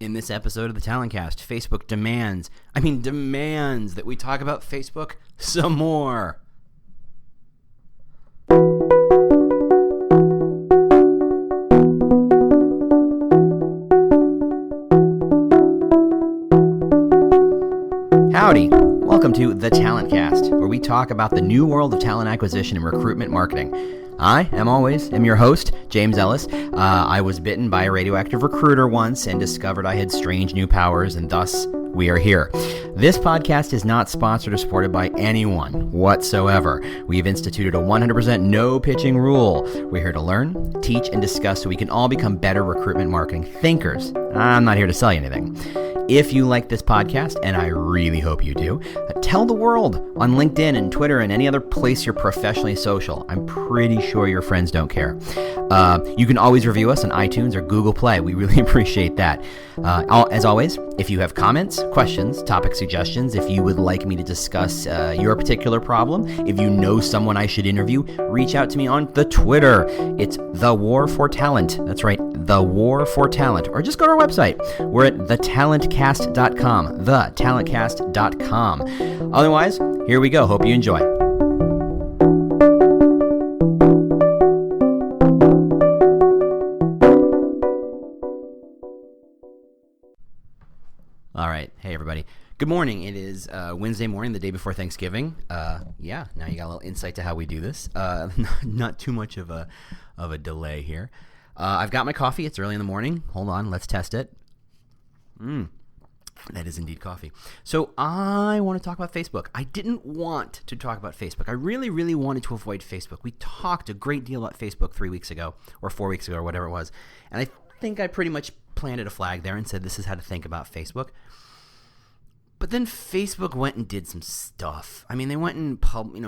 In this episode of the Talentcast, Facebook demands that we talk about Facebook some more. Howdy. Welcome to The Talentcast, where we talk about the new world of talent acquisition and recruitment marketing. I, am your host, James Ellis. I was bitten by a radioactive recruiter once and discovered I had strange new powers, and thus we are here. This podcast is not sponsored or supported by anyone whatsoever. We've instituted a 100% no pitching rule. We're here to learn, teach, and discuss so we can all become better recruitment marketing thinkers. I'm not here to sell you anything. If you like this podcast, and I really hope you do, tell the world on LinkedIn and Twitter and any other place you're professionally social. I'm pretty sure your friends don't care. You can always review us on iTunes or Google Play. We really appreciate that. As always, if you have comments, questions, topic suggestions, if you would like me to discuss your particular problem, if you know someone I should interview, reach out to me on the Twitter. It's The War for Talent. That's right, The War for Talent. Or just go to our website. We're at thetalentcast.com, thetalentcast.com. Otherwise, here we go. Hope you enjoy. All right. Hey, everybody. Good morning. It is Wednesday morning, the day before Thanksgiving. Now you got a little insight to how we do this. Not too much of a delay here. I've got my coffee. It's early in the morning. Hold on. Let's test it. That is indeed coffee. So I want to talk about Facebook. I didn't want to talk about Facebook. I really, really wanted to avoid Facebook. We talked a great deal about Facebook 3 weeks ago or 4 weeks ago or whatever it was. And I think I pretty much planted a flag there and said this is how to think about Facebook. But then Facebook went and did some stuff. I mean, they went and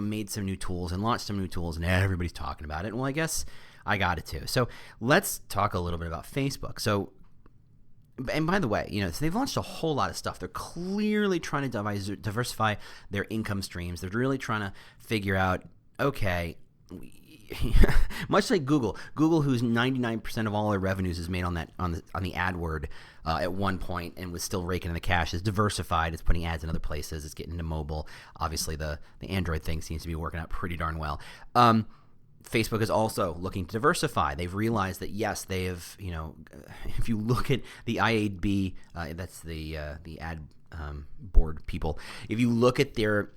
made some new tools and launched some new tools, and everybody's talking about it. Well, I guess I got it too. So let's talk a little bit about Facebook. So, and by the way, so they've launched a whole lot of stuff. They're clearly trying to diversify their income streams. They're really trying to figure out, okay, much like Google, whose 99% of all their revenues is made on the AdWord at one point and was still raking in the cash, is diversified. It's putting ads in other places. It's getting into mobile. Obviously, the Android thing seems to be working out pretty darn well. Facebook is also looking to diversify. They've realized that, yes, they have, if you look at the IAB, that's the ad board people, if you look at their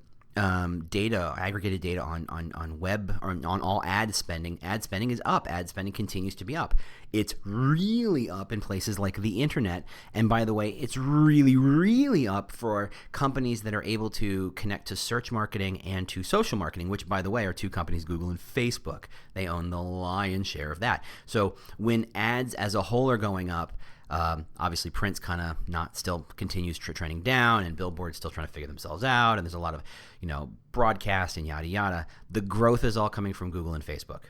data, aggregated data on web or on all ad spending is up. Ad spending continues to be up. It's really up in places like the internet. And by the way, it's really, really up for companies that are able to connect to search marketing and to social marketing, which, by the way, are two companies, Google and Facebook. They own the lion's share of that. So when ads as a whole are going up, obviously print's kind of still continues trending down, and billboards still trying to figure themselves out, and there's a lot of broadcast and yada yada. The growth is all coming from Google and Facebook.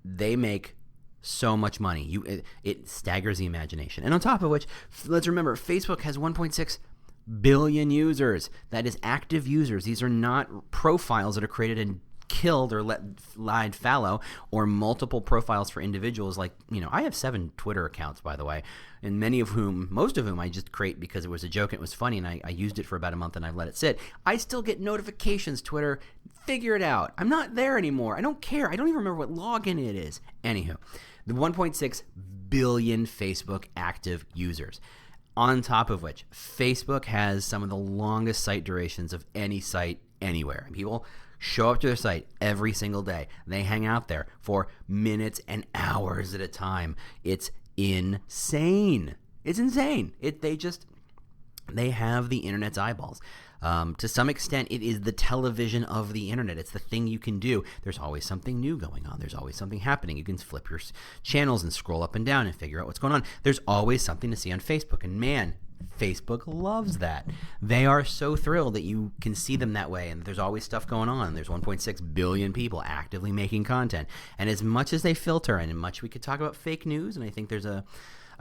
They make so much money. It staggers the imagination. And on top of which, let's remember, Facebook has 1.6 billion users. That is active users. These are not profiles that are created and killed or lied fallow, or multiple profiles for individuals. Like, I have 7 Twitter accounts, by the way, and most of whom I just create because it was a joke and it was funny, and I used it for about a month and I've let it sit. I still get notifications. Twitter, figure it out. I'm not there anymore. I don't care. I don't even remember what login it is. Anywho, the 1.6 billion Facebook active users. On top of which, Facebook has some of the longest site durations of any site anywhere. And people show up to their site every single day. They hang out there for minutes and hours at a time. It's insane. It's insane. They have the internet's eyeballs. To some extent, it is the television of the internet. It's the thing you can do. There's always something new going on. There's always something happening. You can flip your channels and scroll up and down and figure out what's going on. There's always something to see on Facebook. And man, Facebook loves that. They are so thrilled that you can see them that way, and there's always stuff going on. There's 1.6 billion people actively making content. And as much as they filter, and as much we could talk about fake news, and I think there's a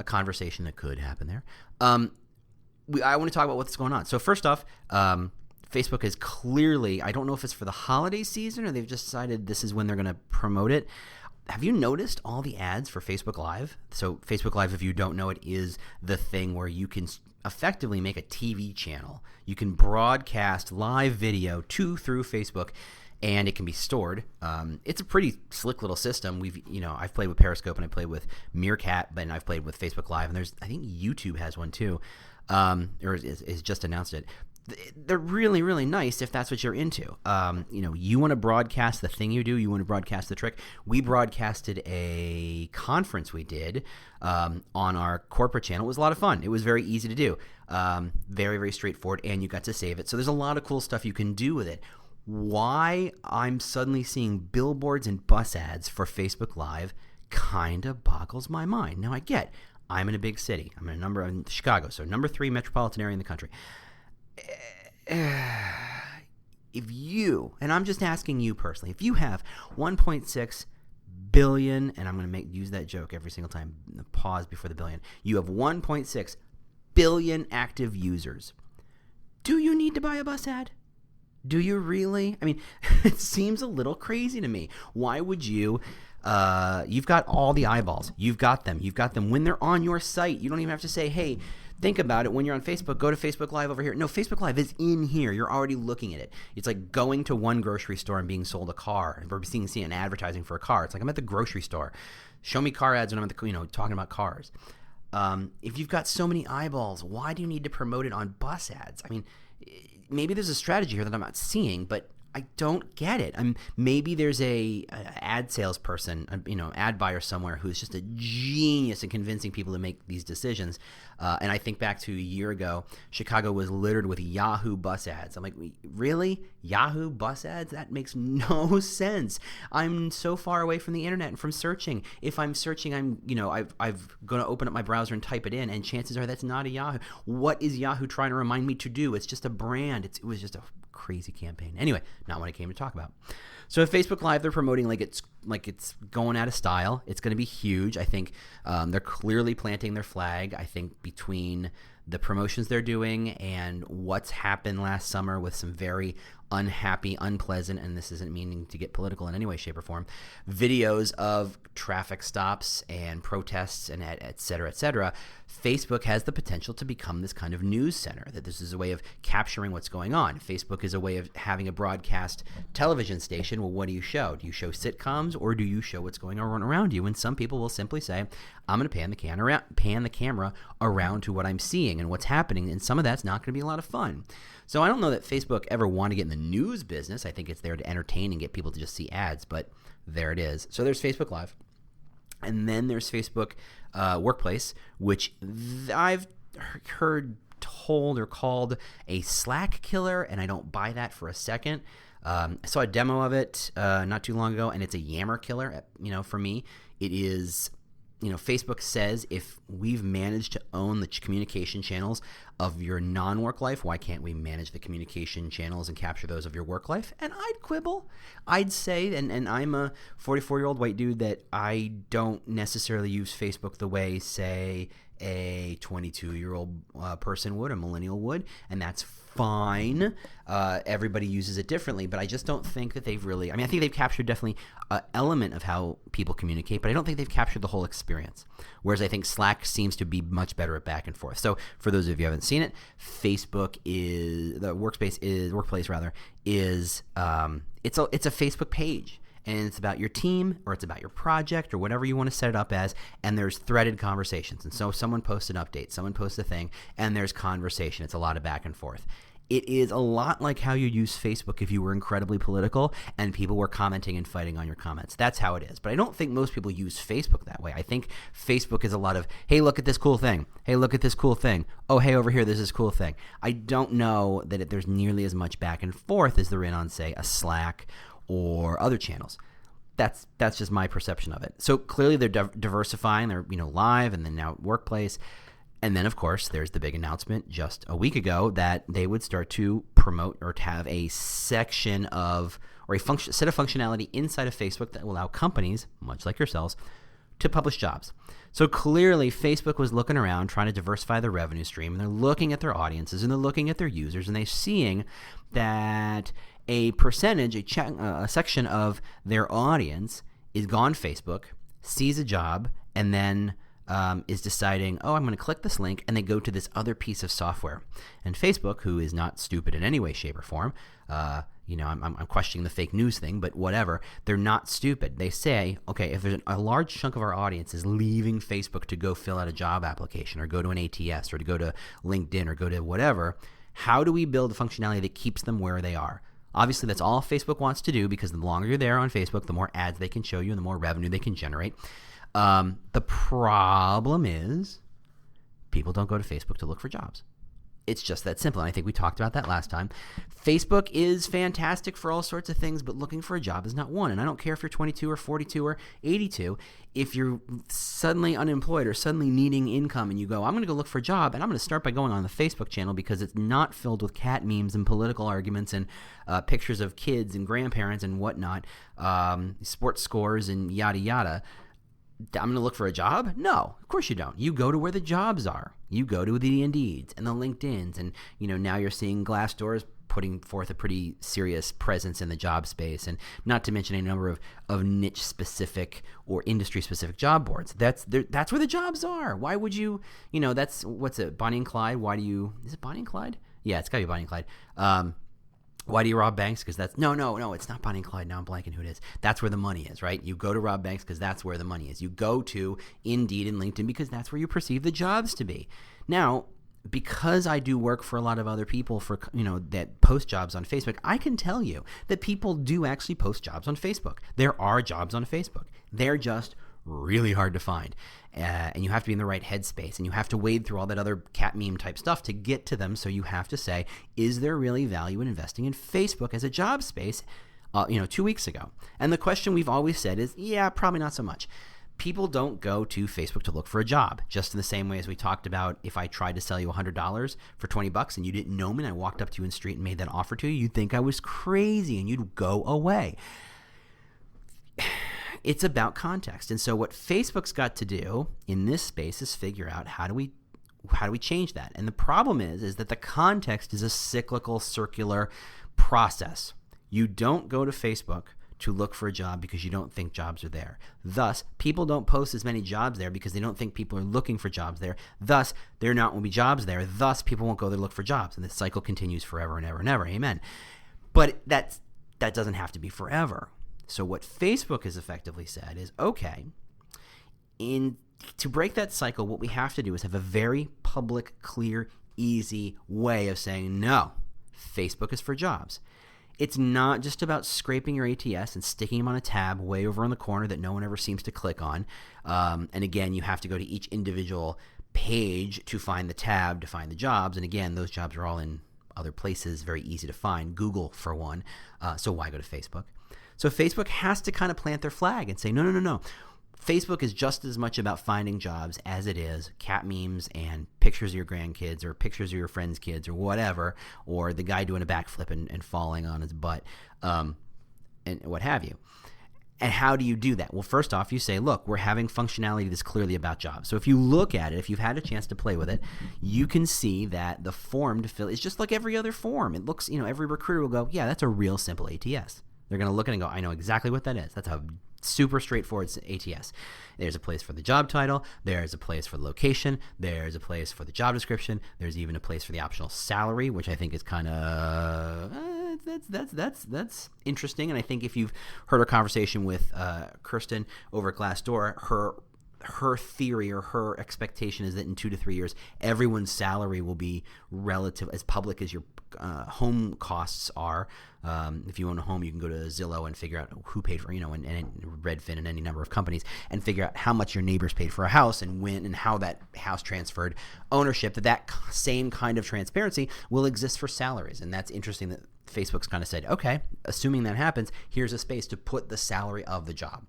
conversation that could happen there, I want to talk about what's going on. So first off, Facebook is clearly, I don't know if it's for the holiday season or they've just decided this is when they're going to promote it. have you noticed all the ads for Facebook Live? So Facebook Live, if you don't know it, is the thing where you can effectively make a TV channel. You can broadcast live video through Facebook, and it can be stored. It's a pretty slick little system. I've played with Periscope and I played with Meerkat, but I've played with Facebook Live, and I think YouTube has one too, or is just announced it. They're really, really nice if that's what you're into. You want to broadcast the thing you do. You want to broadcast the trick. We broadcasted a conference we did on our corporate channel. It was a lot of fun. It was very easy to do. Very, very straightforward, and you got to save it. So there's a lot of cool stuff you can do with it. Why I'm suddenly seeing billboards and bus ads for Facebook Live kind of boggles my mind. Now, I'm in a big city. I'm in Chicago, so number 3 metropolitan area in the country. If you, and I'm just asking you personally, if you have 1.6 billion, and I'm going to use that joke every single time, pause before the billion, you have 1.6 billion active users, do you need to buy a bus ad? Do you really? I mean, it seems a little crazy to me. Why would you? You've got all the eyeballs. You've got them. When they're on your site. You don't even have to say, hey, think about it. When you're on Facebook, go to Facebook Live over here. No, Facebook Live is in here. You're already looking at it. It's like going to one grocery store and being sold a car, or seeing an advertising for a car. It's like, I'm at the grocery store. Show me car ads when I'm at the, talking about cars. If you've got so many eyeballs, why do you need to promote it on bus ads? I mean, maybe there's a strategy here that I'm not seeing, but I don't get it. Maybe there's a ad salesperson, ad buyer somewhere who's just a genius in convincing people to make these decisions. And I think back to a year ago, Chicago was littered with Yahoo bus ads. I'm like, really? Yahoo bus ads? That makes no sense. I'm so far away from the internet and from searching. If I'm searching, I'm going to open up my browser and type it in, and chances are that's not a Yahoo. What is Yahoo trying to remind me to do? It's just a brand. It was just a crazy campaign. Anyway, not what I came to talk about. So at Facebook Live, they're promoting like it's going out of style. It's going to be huge. I think they're clearly planting their flag. I think between the promotions they're doing and what's happened last summer with some very unhappy, unpleasant, and this isn't meaning to get political in any way, shape, or form, videos of traffic stops and protests and et cetera, Facebook has the potential to become this kind of news center, that this is a way of capturing what's going on. Facebook is a way of having a broadcast television station. Well, what do you show? Do you show sitcoms, or do you show what's going on around you? And some people will simply say, I'm going to pan the camera around to what I'm seeing and what's happening, and some of that's not going to be a lot of fun. So I don't know that Facebook ever wanted to get in the news business. I think it's there to entertain and get people to just see ads, but there it is. So there's Facebook Live. And then there's Facebook Workplace, which I've heard told or called a Slack killer, and I don't buy that for a second. I saw a demo of it not too long ago, and it's a Yammer killer. For me, it is... Facebook says, if we've managed to own the communication channels of your non-work life, why can't we manage the communication channels and capture those of your work life? And I'd quibble. I'd say, and I'm a 44-year-old white dude, that I don't necessarily use Facebook the way, say, a 22-year-old person would, a millennial would, and that's fine. Everybody uses it differently, but I just don't think that they've really... I think they've captured definitely an element of how people communicate, but I don't think they've captured the whole experience. Whereas I think Slack seems to be much better at back and forth. So for those of you who haven't seen it, Facebook is... the Workplace is... it's a Facebook page. And it's about your team, or it's about your project, or whatever you want to set it up as, and there's threaded conversations. And so someone posts an update, someone posts a thing, and there's conversation. It's a lot of back and forth. It is a lot like how you use Facebook if you were incredibly political and people were commenting and fighting on your comments. That's how it is. But I don't think most people use Facebook that way. I think Facebook is a lot of, hey, look at this cool thing. Hey, look at this cool thing. Oh, hey, over here, there's this cool thing. I don't know that there's nearly as much back and forth as there is on, say, a Slack or other channels. That's just my perception of it. So clearly they're diversifying. They're live, and then now Workplace. And then, of course, there's the big announcement just a week ago that they would start to promote or to have a section of, or a set of functionality inside of Facebook that will allow companies, much like yourselves, to publish jobs. So clearly Facebook was looking around trying to diversify their revenue stream, and they're looking at their audiences, and they're looking at their users, and they're seeing that a percentage, a section of their audience is gone Facebook, sees a job, and then is deciding, oh, I'm going to click this link, and they go to this other piece of software. And Facebook, who is not stupid in any way, shape, or form, I'm questioning the fake news thing, but whatever, they're not stupid. They say, okay, if there's a large chunk of our audience is leaving Facebook to go fill out a job application or go to an ATS or to go to LinkedIn or go to whatever, how do we build a functionality that keeps them where they are? Obviously, that's all Facebook wants to do, because the longer you're there on Facebook, the more ads they can show you and the more revenue they can generate. The problem is people don't go to Facebook to look for jobs. It's just that simple. And I think we talked about that last time. Facebook is fantastic for all sorts of things, but looking for a job is not one. And I don't care if you're 22 or 42 or 82. If you're suddenly unemployed or suddenly needing income and you go, I'm going to go look for a job, and I'm going to start by going on the Facebook channel because it's not filled with cat memes and political arguments and pictures of kids and grandparents and whatnot, sports scores and yada yada. I'm going to look for a job? No, of course you don't. You go to where the jobs are. You go to the Indeeds and the LinkedIns, and now you're seeing Glassdoor's putting forth a pretty serious presence in the job space, and not to mention a number of niche-specific or industry-specific job boards. That's where the jobs are. Why would you? That's what's it? Bonnie and Clyde. Is it Bonnie and Clyde? Yeah, it's got to be Bonnie and Clyde. Why do you rob banks? Because that's no, it's not Bonnie and Clyde. Now I'm blanking who it is. That's where the money is, right? You go to rob banks because that's where the money is. You go to Indeed and LinkedIn because that's where you perceive the jobs to be. Now, because I do work for a lot of other people that post jobs on Facebook, I can tell you that people do actually post jobs on Facebook. There are jobs on Facebook. They're just really hard to find. And you have to be in the right headspace, and you have to wade through all that other cat meme type stuff to get to them. So you have to say, is there really value in investing in Facebook as a job space 2 weeks ago? And the question we've always said is, yeah, probably not so much. People don't go to Facebook to look for a job, just in the same way as we talked about if I tried to sell you $100 for $20 and you didn't know me and I walked up to you in the street and made that offer to you, you'd think I was crazy and you'd go away. It's about context. And so what Facebook's got to do in this space is figure out how do we change that? And the problem is that the context is a cyclical, circular process. You don't go to Facebook to look for a job because you don't think jobs are there. Thus, people don't post as many jobs there because they don't think people are looking for jobs there. Thus, there not will be jobs there. Thus, people won't go there to look for jobs. And this cycle continues forever and ever and ever. Amen. But that doesn't have to be forever. So what Facebook has effectively said is, okay, to break that cycle, what we have to do is have a very public, clear, easy way of saying, no, Facebook is for jobs. It's not just about scraping your ATS and sticking them on a tab way over in the corner that no one ever seems to click on. And again, you have to go to each individual page to find the tab to find the jobs. And again, those jobs are all in other places, very easy to find. Google, for one. So why go to Facebook? So Facebook has to kind of plant their flag and say, no. Facebook is just as much about finding jobs as it is cat memes and pictures of your grandkids or pictures of your friends' kids or whatever, or the guy doing a backflip and falling on his butt, and what have you. And how do you do that? Well, first off, you say, look, we're having functionality that's clearly about jobs. So if you look at it, if you've had a chance to play with it, you can see that the form to fill is just like every other form. It looks, every recruiter will go, yeah, that's a real simple ATS. They're going to look at it and go, I know exactly what that is. That's a super straightforward ATS. There's a place for the job title. There's a place for the location. There's a place for the job description. There's even a place for the optional salary, which I think is kind of that's interesting. And I think if you've heard our conversation with Kirsten over at Glassdoor, her theory or her expectation is that in 2 to 3 years, everyone's salary will be relative as public as your home costs are. If you own a home, you can go to Zillow and figure out who paid for, and Redfin and any number of companies, and figure out how much your neighbors paid for a house and when and how that house transferred ownership. That same kind of transparency will exist for salaries. And that's interesting that Facebook's kind of said, okay, assuming that happens, here's a space to put the salary of the job.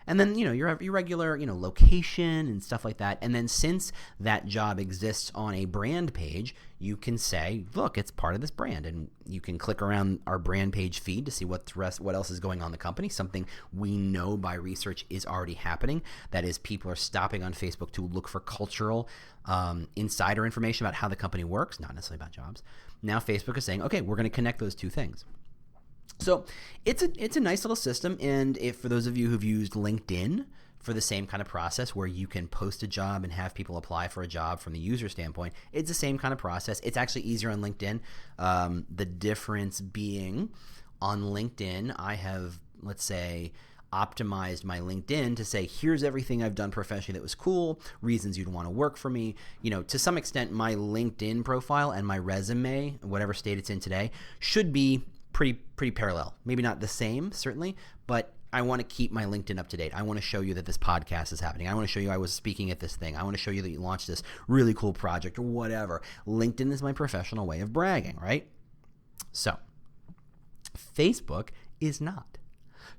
And then, your regular, location and stuff like that. And then since that job exists on a brand page, you can say, look, it's part of this brand. And you can click around our brand page feed to see what else is going on in the company. Something we know by research is already happening. That is, people are stopping on Facebook to look for cultural insider information about how the company works, not necessarily about jobs. Now Facebook is saying, okay, we're going to connect those two things. So it's a nice little system, and if for those of you who've used LinkedIn for the same kind of process where you can post a job and have people apply for a job from the user standpoint, it's the same kind of process. It's actually easier on LinkedIn. The difference being on LinkedIn, I have, let's say, optimized my LinkedIn to say, here's everything I've done professionally that was cool, reasons you'd want to work for me. To some extent, my LinkedIn profile and my resume, whatever state it's in today, should be pretty parallel. Maybe not the same, certainly, but I want to keep my LinkedIn up to date. I want to show you that this podcast is happening. I want to show you I was speaking at this thing. I want to show you that you launched this really cool project or whatever. LinkedIn is my professional way of bragging, right? So Facebook is not.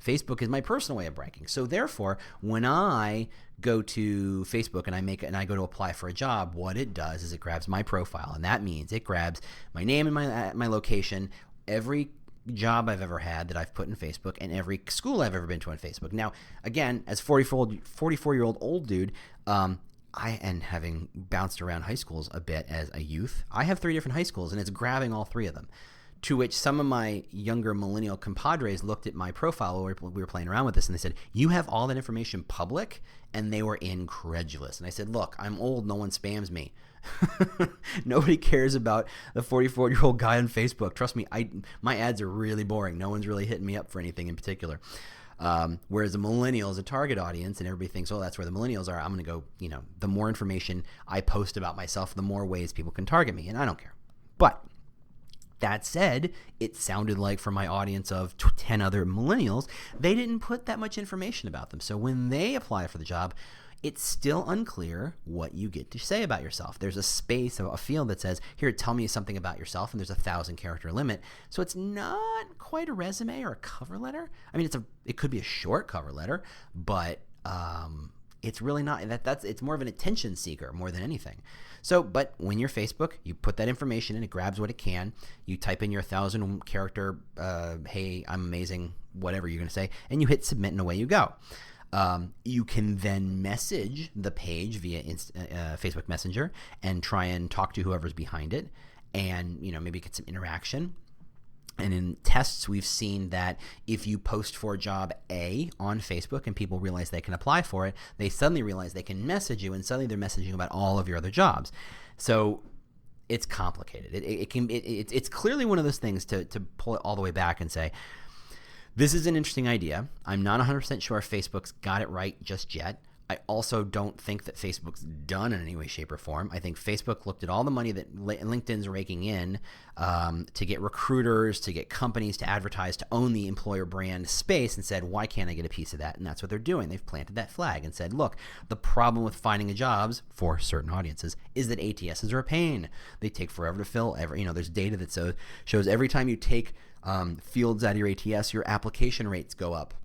Facebook is my personal way of bragging. So therefore, when I go to Facebook and I go to apply for a job, what it does is it grabs my profile, and that means it grabs my name and my location, every job I've ever had that I've put in Facebook, and every school I've ever been to on Facebook. Now, again, as 44-year-old old dude, and having bounced around high schools a bit as a youth, I have 3 different high schools, and it's grabbing all 3 of them. To which some of my younger millennial compadres looked at my profile while we were playing around with this, and they said, you have all that information public? And they were incredulous. And I said, look, I'm old. No one spams me. Nobody cares about the 44-year-old guy on Facebook. Trust me, my ads are really boring. No one's really hitting me up for anything in particular. Whereas the millennial is a target audience, and everybody thinks, oh, that's where the millennials are. I'm going to go, the more information I post about myself, the more ways people can target me, and I don't care. But that said, it sounded like from my audience of 10 other millennials, they didn't put that much information about them. So when they apply for the job, it's still unclear what you get to say about yourself. There's a space, a field that says, here, tell me something about yourself, and there's a 1,000-character limit. So it's not quite a resume or a cover letter. I mean, it could be a short cover letter, but it's really not. It's more of an attention seeker more than anything. So, but when you're Facebook, you put that information in, it grabs what it can. You type in your 1,000-character, hey, I'm amazing, whatever you're going to say, and you hit submit, and away you go. You can then message the page via Facebook Messenger and try and talk to whoever's behind it, and maybe get some interaction. And in tests, we've seen that if you post for job A on Facebook and people realize they can apply for it, they suddenly realize they can message you, and suddenly they're messaging about all of your other jobs. So it's complicated. It's clearly one of those things to pull it all the way back and say, this is an interesting idea. I'm not 100% sure if Facebook's got it right just yet. I also don't think that Facebook's done in any way, shape, or form. I think Facebook looked at all the money that LinkedIn's raking in to get recruiters, to get companies to advertise, to own the employer brand space, and said, why can't I get a piece of that? And that's what they're doing. They've planted that flag and said, look, the problem with finding jobs for certain audiences is that ATSs are a pain. They take forever to fill. There's data that shows every time you take fields out of your ATS, your application rates go up.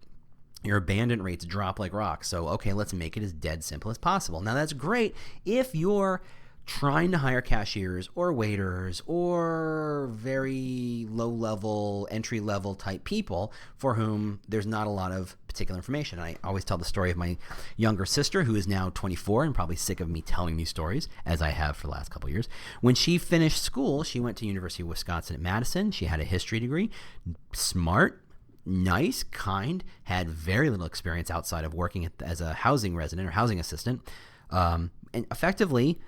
Your abandon rates drop like rocks. So, okay, let's make it as dead simple as possible. Now, that's great if you're trying to hire cashiers or waiters or very low-level, entry-level type people for whom there's not a lot of particular information. I always tell the story of my younger sister, who is now 24 and probably sick of me telling these stories, as I have for the last couple of years. When she finished school, she went to University of Wisconsin at Madison. She had a history degree, smart, nice, kind, had very little experience outside of working as a housing resident or housing assistant. And effectively,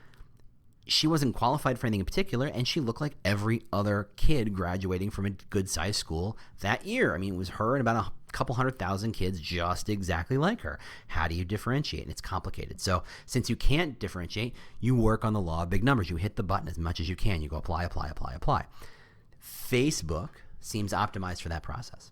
she wasn't qualified for anything in particular, and she looked like every other kid graduating from a good-sized school that year. I mean, it was her and about a couple 100,000 kids just exactly like her. How do you differentiate? And it's complicated. So since you can't differentiate, you work on the law of big numbers. You hit the button as much as you can. You go apply, apply, apply, apply. Facebook seems optimized for that process.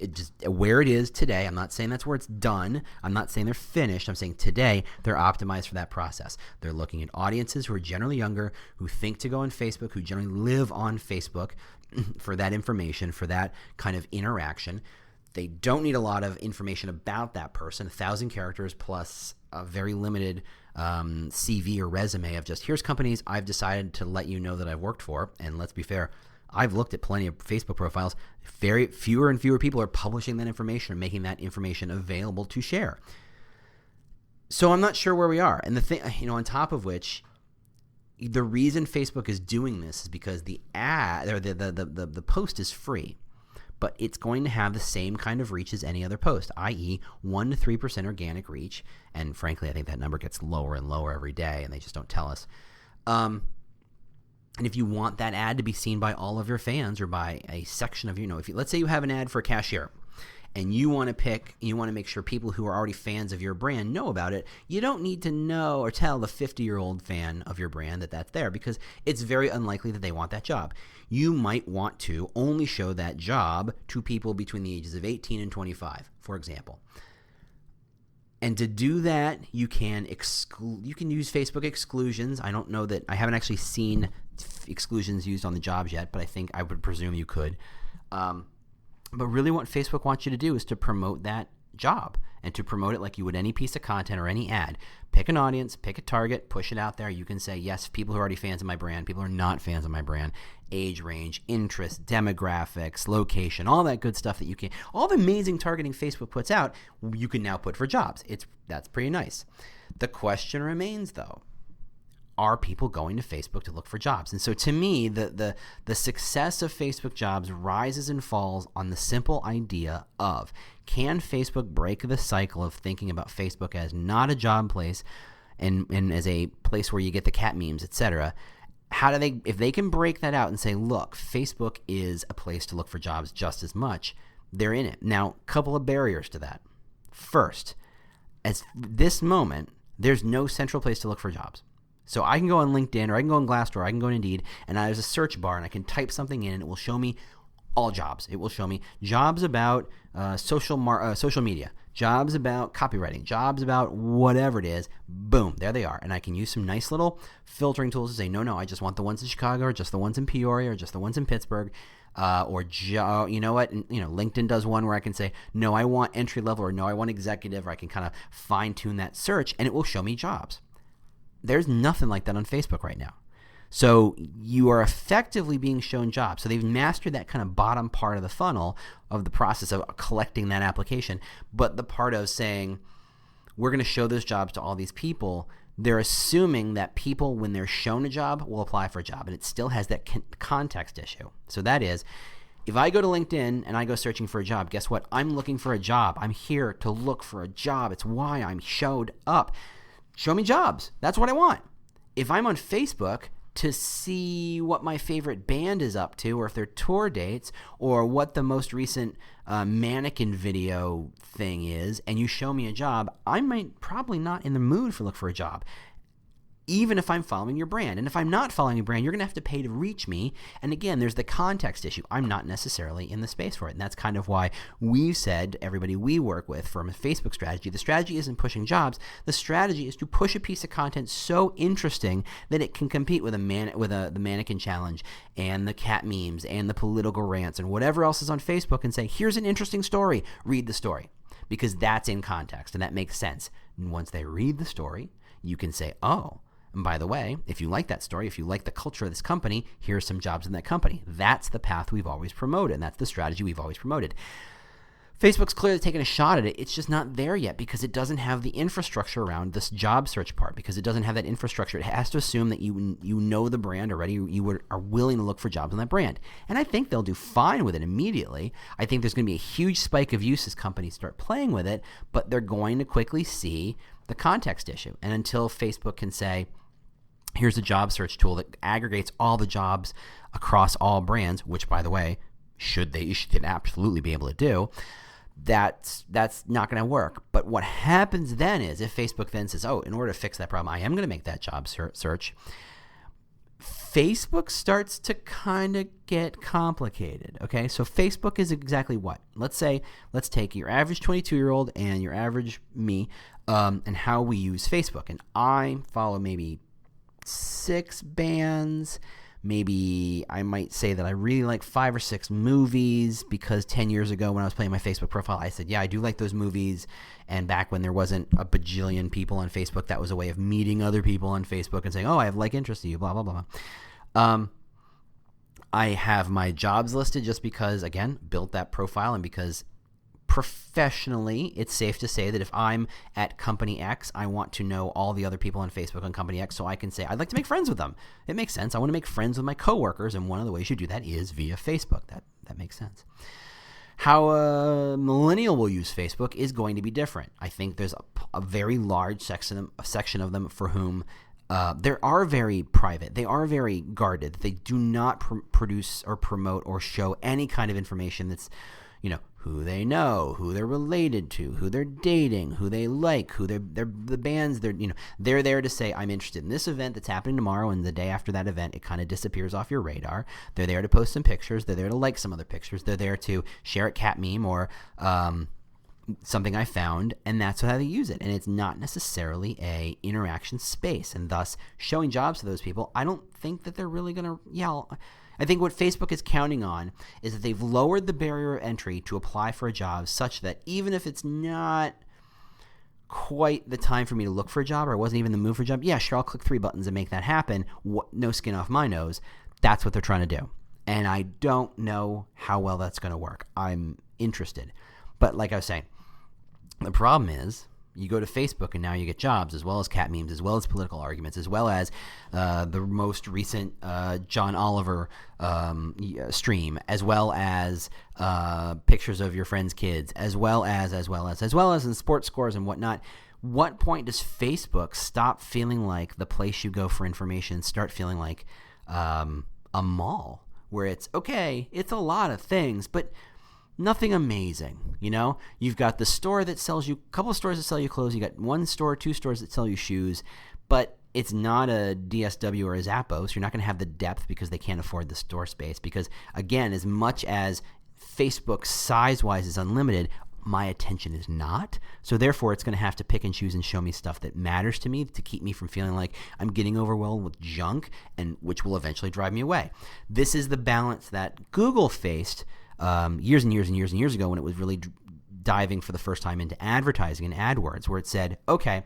It just where it is today, I'm not saying that's where it's done. I'm not saying they're finished. I'm saying today they're optimized for that process. They're looking at audiences who are generally younger, who think to go on Facebook, who generally live on Facebook for that information, for that kind of interaction. They don't need a lot of information about that person, 1,000 characters plus a very limited CV or resume of just, here's companies I've decided to let you know that I've worked for. And let's be fair, I've looked at plenty of Facebook profiles. Very fewer and fewer people are publishing that information and making that information available to share. So I'm not sure where we are. And the thing, on top of which, the reason Facebook is doing this is because the ad or the post is free, but it's going to have the same kind of reach as any other post, i.e. 1 to 3% organic reach. And frankly, I think that number gets lower and lower every day, and they just don't tell us. And if you want that ad to be seen by all of your fans or by a section of, if you, let's say you have an ad for a cashier, and you want to make sure people who are already fans of your brand know about it, you don't need to know or tell the 50-year-old fan of your brand that that's there, because it's very unlikely that they want that job. You might want to only show that job to people between the ages of 18 and 25, for example. And to do that, you can use Facebook exclusions. I don't know that I haven't actually seen exclusions used on the jobs yet, but I would presume you could. But really what Facebook wants you to do is to promote that job, and to promote it like you would any piece of content or any ad. Pick an audience, pick a target, push it out there. You can say, yes, people who are already fans of my brand, people who are not fans of my brand, age range, interest, demographics, location, all that good stuff that you can, all the amazing targeting Facebook puts out, you can now put for jobs. That's pretty nice. The question remains, though, are people going to Facebook to look for jobs? And so to me, the success of Facebook jobs rises and falls on the simple idea of, can Facebook break the cycle of thinking about Facebook as not a job place and as a place where you get the cat memes, etc.? If they can break that out and say, look, Facebook is a place to look for jobs just as much, they're in it. Now, a couple of barriers to that. First, at this moment, there's no central place to look for jobs. So I can go on LinkedIn, or I can go on Glassdoor, I can go on Indeed, and there's a search bar, and I can type something in, and it will show me all jobs. It will show me jobs about social media, jobs about copywriting, jobs about whatever it is. Boom, there they are. And I can use some nice little filtering tools to say, no, I just want the ones in Chicago, or just the ones in Peoria, or just the ones in Pittsburgh. You know what? And, LinkedIn does one where I can say, no, I want entry level, or no, I want executive, or I can kind of fine tune that search, and it will show me jobs. There's nothing like that on Facebook right now. So you are effectively being shown jobs. So they've mastered that kind of bottom part of the funnel of the process of collecting that application. But the part of saying, we're going to show those jobs to all these people, they're assuming that people, when they're shown a job, will apply for a job. And it still has that context issue. So that is, if I go to LinkedIn and I go searching for a job, guess what? I'm looking for a job. I'm here to look for a job. It's why I'm showed up. Show me jobs. That's what I want. If I'm on Facebook to see what my favorite band is up to, or if their tour dates, or what the most recent mannequin video thing is, and you show me a job, I might probably not in the mood for look for a job, even if I'm following your brand. And if I'm not following your brand, you're going to have to pay to reach me. And again, there's the context issue. I'm not necessarily in the space for it. And that's kind of why we've said to everybody we work with from a Facebook strategy, the strategy isn't pushing jobs. The strategy is to push a piece of content so interesting that it can compete with the mannequin challenge and the cat memes and the political rants and whatever else is on Facebook, and say, here's an interesting story. Read the story, because that's in context and that makes sense. And once they read the story, you can say, oh, and by the way, if you like that story, if you like the culture of this company, here's some jobs in that company. That's the path we've always promoted, and that's the strategy we've always promoted. Facebook's clearly taken a shot at it. It's just not there yet because it doesn't have the infrastructure around this job search part, because it doesn't have that infrastructure. It has to assume that you know the brand already, you are willing to look for jobs on that brand. And I think they'll do fine with it immediately. I think there's going to be a huge spike of use as companies start playing with it, but they're going to quickly see the context issue. And until Facebook can say, here's a job search tool that aggregates all the jobs across all brands, which, by the way, should absolutely be able to do, that's not going to work. But what happens then is, if Facebook then says, oh, in order to fix that problem, I am going to make that job search, Facebook starts to kind of get complicated, okay? So Facebook is exactly what? Let's take your average 22-year-old and your average me, and how we use Facebook. And I follow maybe 6 bands. Maybe I might say that I really like 5 or 6 movies, because 10 years ago when I was playing my Facebook profile, I said, yeah, I do like those movies. And back when there wasn't a bajillion people on Facebook, that was a way of meeting other people on Facebook and saying, oh, I have like interest in you, blah, blah, blah. I have my jobs listed just because, again, built that profile, and because professionally, it's safe to say that if I'm at Company X, I want to know all the other people on Facebook on Company X so I can say, I'd like to make friends with them. It makes sense. I want to make friends with my coworkers, and one of the ways you do that is via Facebook. That makes sense. How a millennial will use Facebook is going to be different. I think there's a very large section of them for whom they are very private. They are very guarded. They do not produce or promote or show any kind of information that's, who they know, who they're related to, who they're dating, who they like, who they're the bands they're there to say, I'm interested in this event that's happening tomorrow, and the day after that event it kind of disappears off your radar. They're there to post some pictures. They're there to like some other pictures. They're there to share a cat meme or something I found, and that's how they use it. And it's not necessarily a interaction space, and thus showing jobs to those people, I don't think that they're really going to yell. I think what Facebook is counting on is that they've lowered the barrier of entry to apply for a job such that even if it's not quite the time for me to look for a job, or I wasn't even in the mood for a job, yeah, sure, I'll click 3 buttons and make that happen. No skin off my nose. That's what they're trying to do. And I don't know how well that's going to work. I'm interested. But like I was saying, the problem is you go to Facebook and now you get jobs as well as cat memes, as well as political arguments, as well as the most recent John Oliver stream, as well as pictures of your friends' kids, as well as in sports scores and whatnot. What point does Facebook stop feeling like the place you go for information, start feeling like a mall where it's a lot of things, but nothing amazing, You've got the store that sells you, a couple of stores that sell you clothes. You got 1 store, 2 stores that sell you shoes, but it's not a DSW or a Zappos. You're not going to have the depth because they can't afford the store space. Because again, as much as Facebook size-wise is unlimited, my attention is not. So therefore, it's going to have to pick and choose and show me stuff that matters to me to keep me from feeling like I'm getting overwhelmed with junk, and which will eventually drive me away. This is the balance that Google faced years and years and years and years ago when it was really diving for the first time into advertising and AdWords, where it said, okay,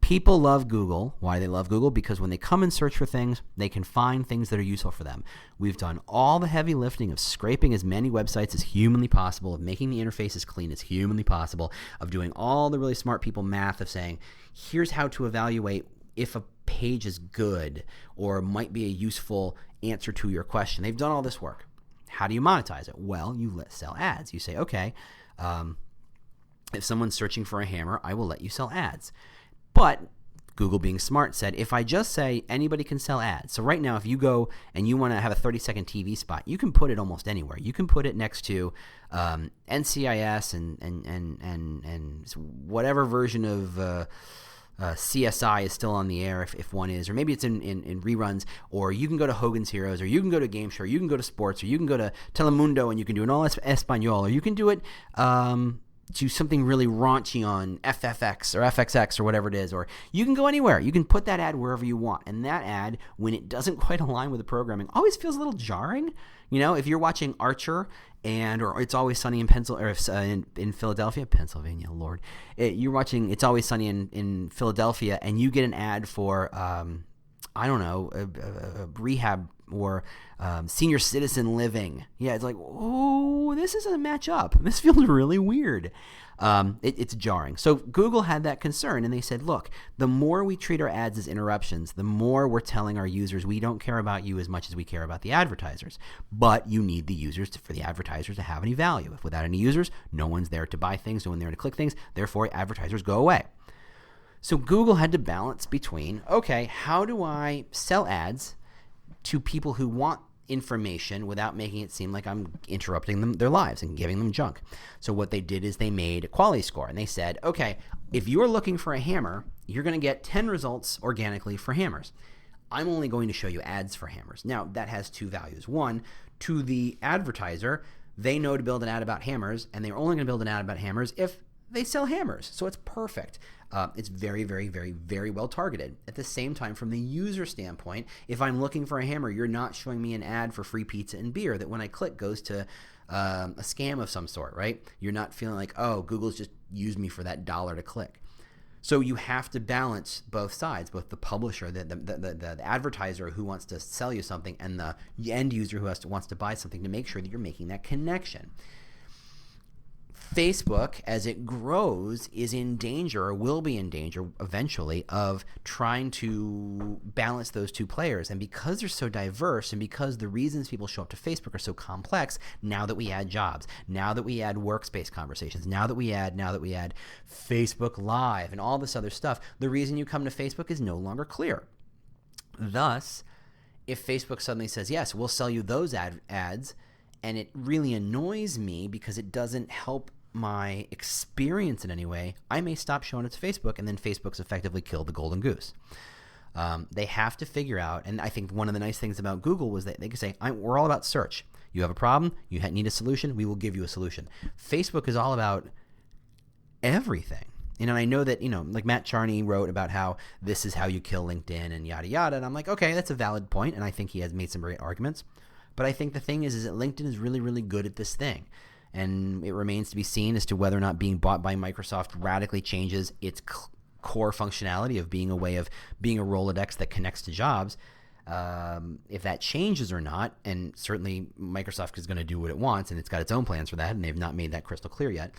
people love Google. Why do they love Google? Because when they come and search for things, they can find things that are useful for them. We've done all the heavy lifting of scraping as many websites as humanly possible, of making the interface as clean as humanly possible, of doing all the really smart people math of saying, here's how to evaluate if a page is good or might be a useful answer to your question. They've done all this work. How do you monetize it? Well, you sell ads. You say, okay, if someone's searching for a hammer, I will let you sell ads. But Google, being smart, said, if I just say anybody can sell ads. So right now, if you go and you want to have a 30-second TV spot, you can put it almost anywhere. You can put it next to NCIS and whatever version of CSI is still on the air if one is, or maybe it's in reruns, or you can go to Hogan's Heroes, or you can go to Game Show, or you can go to sports, or you can go to Telemundo and you can do it all Espanol, or you can do it to something really raunchy on FFX or FXX or whatever it is, or you can go anywhere. You can put that ad wherever you want, and that ad, when it doesn't quite align with the programming, always feels a little jarring. If you're watching Archer or It's Always Sunny in in Philadelphia, Pennsylvania, Lord, you're watching It's Always Sunny in Philadelphia, and you get an ad for I don't know, a rehab or senior citizen living. Yeah, it's like, oh, this doesn't match up. This feels really weird. It's jarring. So Google had that concern, and they said, look, the more we treat our ads as interruptions, the more we're telling our users we don't care about you as much as we care about the advertisers. But you need the users for the advertisers to have any value. If without any users, no one's there to buy things, no one's there to click things. Therefore, advertisers go away. So Google had to balance between, okay, how do I sell ads to people who want information without making it seem like I'm interrupting their lives and giving them junk? So what they did is they made a quality score, and they said, okay, if you're looking for a hammer, you're going to get 10 results organically for hammers. I'm only going to show you ads for hammers. Now, that has 2 values. One, to the advertiser, they know to build an ad about hammers, and they're only going to build an ad about hammers if they sell hammers. So it's perfect. It's very, very, very, very well targeted. At the same time, from the user standpoint, if I'm looking for a hammer, you're not showing me an ad for free pizza and beer that when I click goes to a scam of some sort, right? You're not feeling like, oh, Google's just used me for that $1 to click. So you have to balance both sides, both the publisher, the advertiser who wants to sell you something, and the end user who wants to buy something, to make sure that you're making that connection. Facebook, as it grows, is in danger, or will be in danger eventually, of trying to balance those two players. And because they're so diverse, and because the reasons people show up to Facebook are so complex, now that we add jobs, now that we add workspace conversations, now that we add Facebook Live and all this other stuff, the reason you come to Facebook is no longer clear. Thus, if Facebook suddenly says, yes, we'll sell you those ads, and it really annoys me because it doesn't help my experience in any way, I may stop showing it to Facebook, and then Facebook's effectively killed the golden goose. They have to figure out, and I think one of the nice things about Google was that they can say, we're all about search. You have a problem, you need a solution, we will give you a solution. Facebook is all about everything. And I know that, like Matt Charney wrote about how this is how you kill LinkedIn and yada yada, and I'm like, okay, that's a valid point, and I think he has made some great arguments. But I think the thing is that LinkedIn is really, really good at this thing. And it remains to be seen as to whether or not being bought by Microsoft radically changes its core functionality of being a way of being a Rolodex that connects to jobs. If that changes or not, and certainly Microsoft is going to do what it wants, and it's got its own plans for that, and they've not made that crystal clear yet.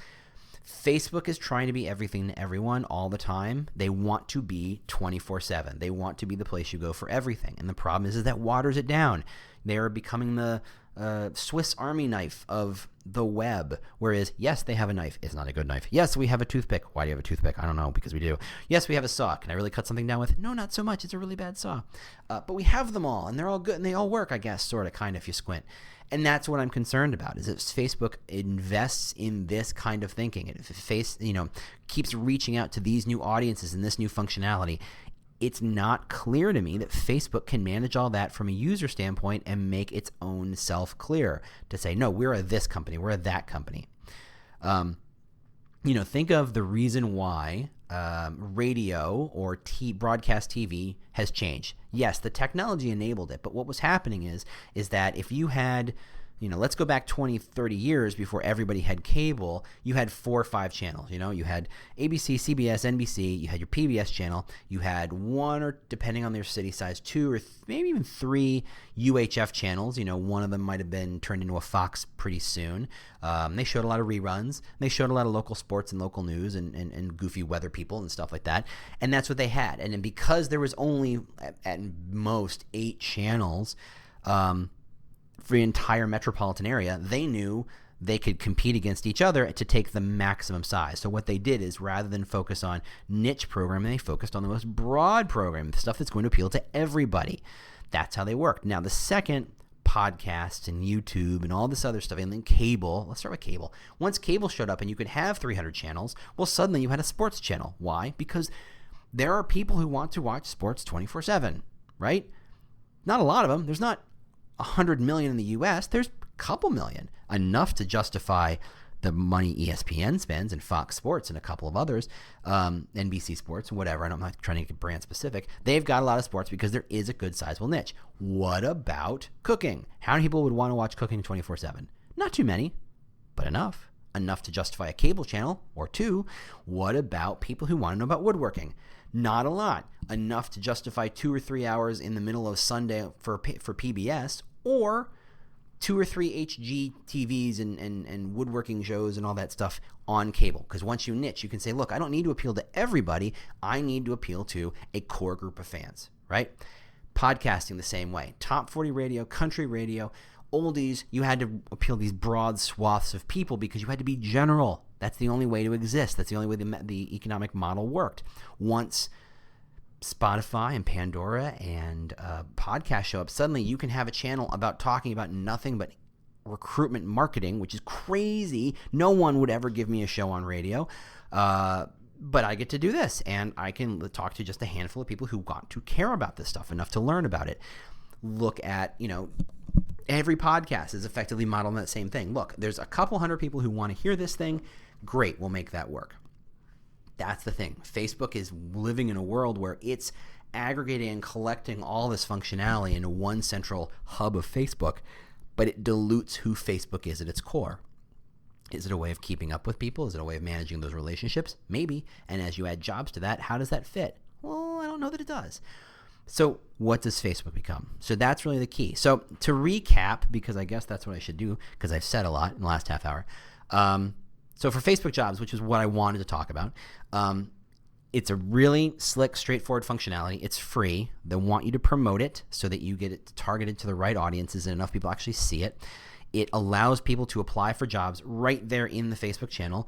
Facebook is trying to be everything to everyone all the time. They want to be 24/7. They want to be the place you go for everything. And the problem is that waters it down. They are becoming the Swiss Army knife of the web, whereas, yes, they have a knife. It's not a good knife. Yes, we have a toothpick. Why do you have a toothpick? I don't know, because we do. Yes, we have a saw. Can I really cut something down with? No, not so much. It's a really bad saw. But we have them all, and they're all good, and they all work, I guess, sort of, kind of, if you squint. And that's what I'm concerned about, is if Facebook invests in this kind of thinking, and if keeps reaching out to these new audiences and this new functionality, it's not clear to me that Facebook can manage all that from a user standpoint and make its own self clear to say, no, we're a this company, we're a that company. Think of the reason why radio or broadcast TV has changed. Yes, the technology enabled it, but what was happening is that if you had, let's go back 20, 30 years before everybody had cable, you had 4 or 5 channels. You had ABC, CBS, NBC, you had your PBS channel, you had 1 or, depending on their city size, 2 or maybe even 3 UHF channels. One of them might have been turned into a Fox pretty soon. They showed a lot of reruns. They showed a lot of local sports and local news and goofy weather people and stuff like that. And that's what they had. And then because there was only at most 8 channels, for the entire metropolitan area, they knew they could compete against each other to take the maximum size. So what they did is, rather than focus on niche programming, they focused on the most broad programming, the stuff that's going to appeal to everybody. That's how they worked. Now, the second, podcasts and YouTube and all this other stuff, and then cable. Let's start with cable. Once cable showed up and you could have 300 channels, well, suddenly you had a sports channel. Why? Because there are people who want to watch sports 24/7, right? Not a lot of them. There's not 100 million in the U.S. There's a couple million, enough to justify the money ESPN spends and Fox Sports and a couple of others, NBC Sports and whatever. And I'm not trying to get brand specific. They've got a lot of sports because there is a good sizable niche. What about cooking? How many people would want to watch cooking 24/7? Not too many, but enough to justify a cable channel or 2. What about people who want to know about woodworking? Not a lot. Enough to justify 2 or 3 hours in the middle of Sunday for PBS, or 2 or 3 HGTVs and woodworking shows and all that stuff on cable. Because once you niche, you can say, look, I don't need to appeal to everybody. I need to appeal to a core group of fans, right? Podcasting the same way. Top 40 radio, country radio, oldies, you had to appeal to these broad swaths of people because you had to be general. That's the only way to exist. That's the only way the economic model worked. Once Spotify and Pandora and podcasts show up, suddenly you can have a channel about talking about nothing but recruitment marketing, which is crazy. No one would ever give me a show on radio. But I get to do this, and I can talk to just a handful of people who want to care about this stuff enough to learn about it. Look at, every podcast is effectively modeled on that same thing. Look, there's a couple hundred people who want to hear this thing. Great, we'll make that work. That's the thing. Facebook is living in a world where it's aggregating and collecting all this functionality into one central hub of Facebook, but it dilutes who Facebook is at its core. Is it a way of keeping up with people? Is it a way of managing those relationships? Maybe. And as you add jobs to that, how does that fit? Well, I don't know that it does. So what does Facebook become? So that's really the key. So to recap, because I guess that's what I should do, because I've said a lot in the last half hour, So for Facebook jobs, which is what I wanted to talk about, it's a really slick, straightforward functionality. It's free. They want you to promote it so that you get it targeted to the right audiences and enough people actually see it. It allows people to apply for jobs right there in the Facebook channel,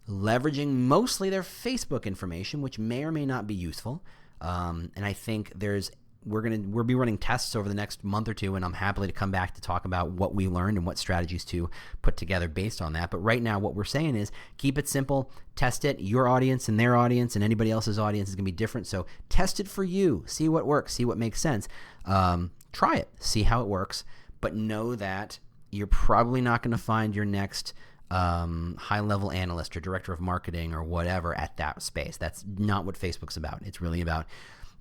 leveraging mostly their Facebook information, which may or may not be useful. And I think we'll be running tests over the next month or two, and I'm happy to come back to talk about what we learned and what strategies to put together based on that. But right now, what we're saying is keep it simple, test it. Your audience and their audience and anybody else's audience is going to be different. So test it for you. See what works. See what makes sense. Try it. See how it works. But know that you're probably not going to find your next high-level analyst or director of marketing or whatever at that space. That's not what Facebook's about. It's really about,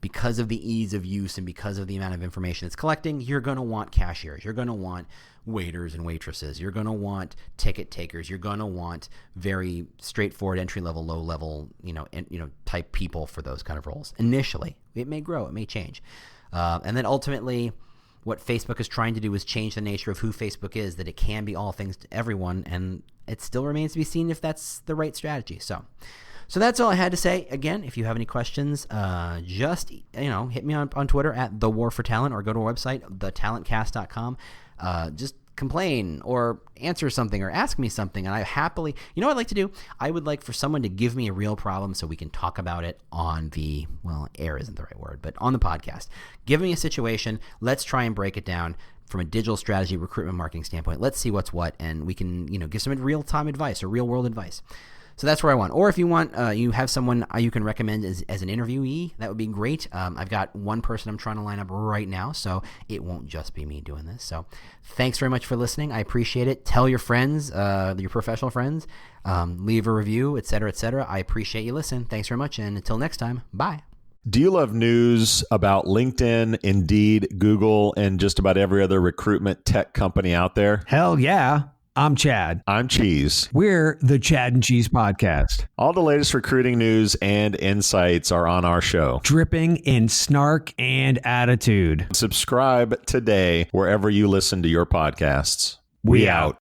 because of the ease of use and because of the amount of information it's collecting, you're going to want cashiers. You're going to want waiters and waitresses. You're going to want ticket takers. You're going to want very straightforward entry-level, low-level, type people for those kind of roles. Initially, it may grow. It may change. And then ultimately, what Facebook is trying to do is change the nature of who Facebook is, that it can be all things to everyone, and it still remains to be seen if that's the right strategy. So that's all I had to say. Again, if you have any questions, just hit me on Twitter at The War for Talent, or go to our website, thetalentcast.com. Just complain or answer something or ask me something, and I happily, what I'd like to do? I would like for someone to give me a real problem so we can talk about it on the, air isn't the right word, but on the podcast. Give me a situation. Let's try and break it down from a digital strategy, recruitment, marketing standpoint. Let's see what's what, and we can, give some real-time advice or real-world advice. So that's where I want. Or if you want, you have someone you can recommend as an interviewee, that would be great. I've got one person I'm trying to line up right now, so it won't just be me doing this. So thanks very much for listening. I appreciate it. Tell your friends, your professional friends, leave a review, et cetera, et cetera. I appreciate you listening. Thanks very much, and until next time, bye. Do you love news about LinkedIn, Indeed, Google, and just about every other recruitment tech company out there? Hell yeah. I'm Chad. I'm Cheese. We're the Chad and Cheese Podcast. All the latest recruiting news and insights are on our show, dripping in snark and attitude. Subscribe today wherever you listen to your podcasts. We out.